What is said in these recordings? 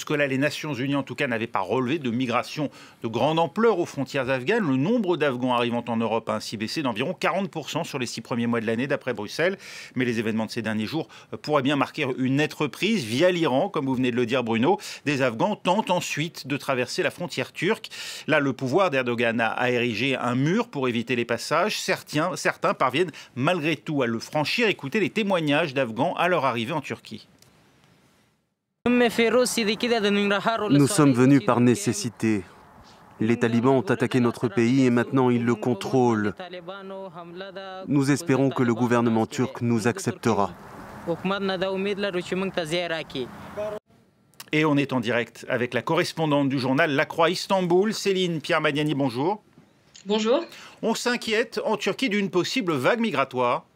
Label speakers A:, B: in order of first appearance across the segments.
A: Jusque-là, les Nations Unies, en tout cas, n'avaient pas relevé de migration de grande ampleur aux frontières afghanes. Le nombre d'Afghans arrivant en Europe a ainsi baissé d'environ 40% sur les 6 premiers mois de l'année, d'après Bruxelles. Mais les événements de ces derniers jours pourraient bien marquer une nette reprise via l'Iran, comme vous venez de le dire, Bruno. Des Afghans tentent ensuite de traverser la frontière turque. Là, le pouvoir d'Erdogan a érigé un mur pour éviter les passages. Certains parviennent malgré tout à le franchir. Écoutez les témoignages d'Afghans à leur arrivée en Turquie.
B: Nous sommes venus par nécessité. Les talibans ont attaqué notre pays et maintenant ils le contrôlent. Nous espérons que le gouvernement turc nous acceptera.
A: Et on est en direct avec la correspondante du journal La Croix Istanbul, Céline Pierre-Magnani, bonjour.
C: Bonjour.
A: On s'inquiète en Turquie d'une possible vague migratoire.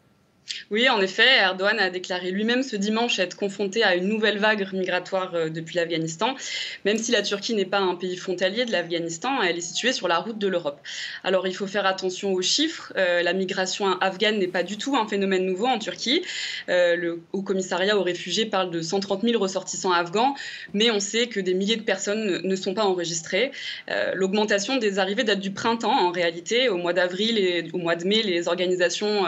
C: Oui, en effet, Erdogan a déclaré lui-même ce dimanche être confronté à une nouvelle vague migratoire depuis l'Afghanistan. Même si la Turquie n'est pas un pays frontalier de l'Afghanistan, elle est située sur la route de l'Europe. Alors il faut faire attention aux chiffres. La migration afghane n'est pas du tout un phénomène nouveau en Turquie. Le Haut Commissariat aux réfugiés parle de 130 000 ressortissants afghans, mais on sait que des milliers de personnes ne sont pas enregistrées. L'augmentation des arrivées date du printemps en réalité. Au mois d'avril et au mois de mai, les organisations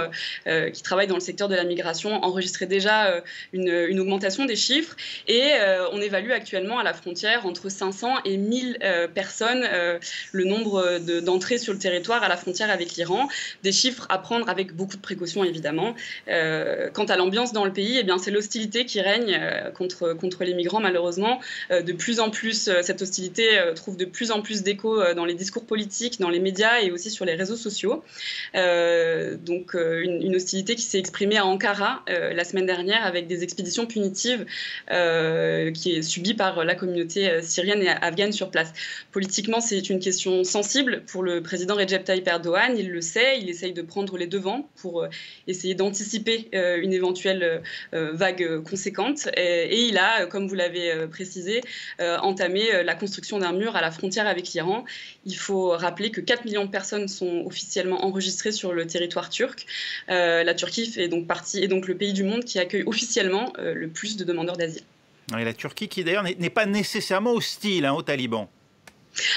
C: qui travaillent dans le secteur de la migration enregistrait déjà une augmentation des chiffres et on évalue actuellement à la frontière entre 500 et 1000 personnes le nombre d'entrées sur le territoire à la frontière avec l'Iran. Des chiffres à prendre avec beaucoup de précautions évidemment. Quant à l'ambiance dans le pays, eh bien, c'est l'hostilité qui règne contre les migrants malheureusement. De plus en plus, cette hostilité trouve de plus en plus d'écho dans les discours politiques, dans les médias et aussi sur les réseaux sociaux. Donc une hostilité qui s'est exprimée à Ankara la semaine dernière avec des expéditions punitives qui est subie par la communauté syrienne et afghane sur place. Politiquement, c'est une question sensible pour le président Recep Tayyip Erdogan. Il le sait, il essaye de prendre les devants pour essayer d'anticiper une éventuelle vague conséquente. Et il a, comme vous l'avez précisé, entamé la construction d'un mur à la frontière avec l'Iran. Il faut rappeler que 4 millions de personnes sont officiellement enregistrées sur le territoire turc. La Turquie est donc le pays du monde qui accueille officiellement le plus de demandeurs d'asile.
A: Et la Turquie qui d'ailleurs n'est pas nécessairement hostile aux talibans.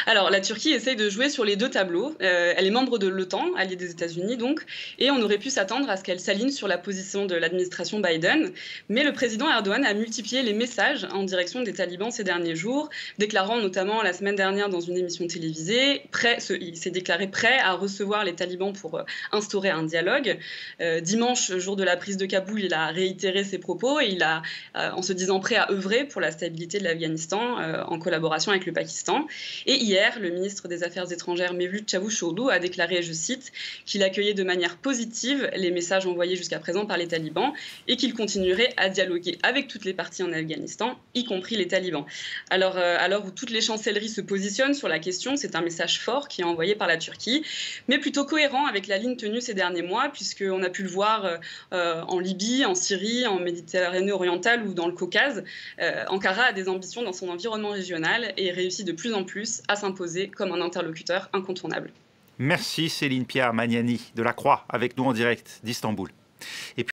C: Alors, la Turquie essaye de jouer sur les deux tableaux. Elle est membre de l'OTAN, alliée des États-Unis donc, et on aurait pu s'attendre à ce qu'elle s'aligne sur la position de l'administration Biden. Mais le président Erdogan a multiplié les messages en direction des talibans ces derniers jours, déclarant notamment la semaine dernière dans une émission télévisée, il s'est déclaré prêt à recevoir les talibans pour instaurer un dialogue. Dimanche, jour de la prise de Kaboul, il a réitéré ses propos et il a, en se disant prêt à œuvrer pour la stabilité de l'Afghanistan en collaboration avec le Pakistan. Et hier, le ministre des Affaires étrangères, Mevlut Çavuşoğlu, a déclaré, je cite, qu'il accueillait de manière positive les messages envoyés jusqu'à présent par les talibans et qu'il continuerait à dialoguer avec toutes les parties en Afghanistan, y compris les talibans. Alors, à l'heure où toutes les chancelleries se positionnent sur la question, c'est un message fort qui est envoyé par la Turquie, mais plutôt cohérent avec la ligne tenue ces derniers mois, puisqu'on a pu le voir en Libye, en Syrie, en Méditerranée orientale ou dans le Caucase. Ankara a des ambitions dans son environnement régional et réussit de plus en plus à s'imposer comme un interlocuteur incontournable.
A: Merci Céline Pierre-Magnani de La Croix avec nous en direct d'Istanbul.